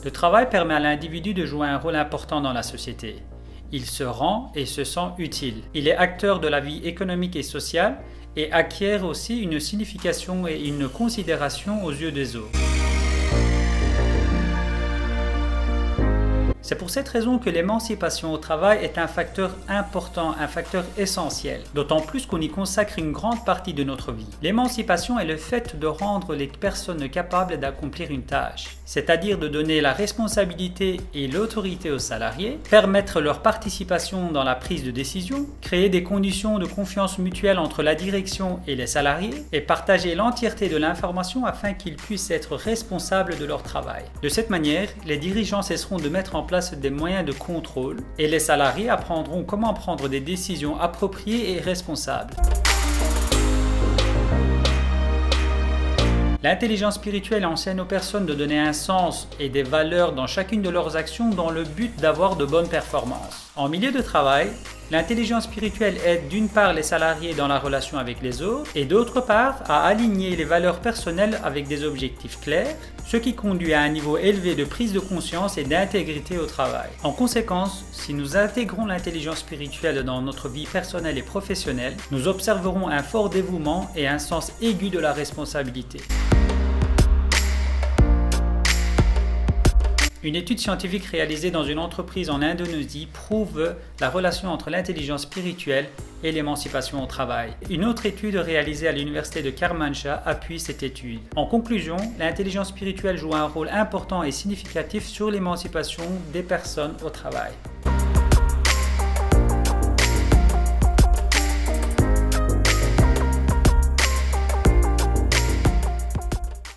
Le travail permet à l'individu de jouer un rôle important dans la société. Il se rend et se sent utile. Il est acteur de la vie économique et sociale et acquiert aussi une signification et une considération aux yeux des autres. C'est pour cette raison que l'émancipation au travail est un facteur important, un facteur essentiel, d'autant plus qu'on y consacre une grande partie de notre vie. L'émancipation est le fait de rendre les personnes capables d'accomplir une tâche, c'est-à-dire de donner la responsabilité et l'autorité aux salariés, permettre leur participation dans la prise de décision, créer des conditions de confiance mutuelle entre la direction et les salariés et partager l'entièreté de l'information afin qu'ils puissent être responsables de leur travail. De cette manière, les dirigeants cesseront de mettre en place des moyens de contrôle et les salariés apprendront comment prendre des décisions appropriées et responsables. L'intelligence spirituelle enseigne aux personnes de donner un sens et des valeurs dans chacune de leurs actions dans le but d'avoir de bonnes performances. En milieu de travail, l'intelligence spirituelle aide d'une part les salariés dans la relation avec les autres et d'autre part à aligner les valeurs personnelles avec des objectifs clairs, ce qui conduit à un niveau élevé de prise de conscience et d'intégrité au travail. En conséquence, si nous intégrons l'intelligence spirituelle dans notre vie personnelle et professionnelle, nous observerons un fort dévouement et un sens aigu de la responsabilité. Une étude scientifique réalisée dans une entreprise en Indonésie prouve la relation entre l'intelligence spirituelle et l'émancipation au travail. Une autre étude réalisée à l'université de Kermanshah appuie cette étude. En conclusion, l'intelligence spirituelle joue un rôle important et significatif sur l'émancipation des personnes au travail.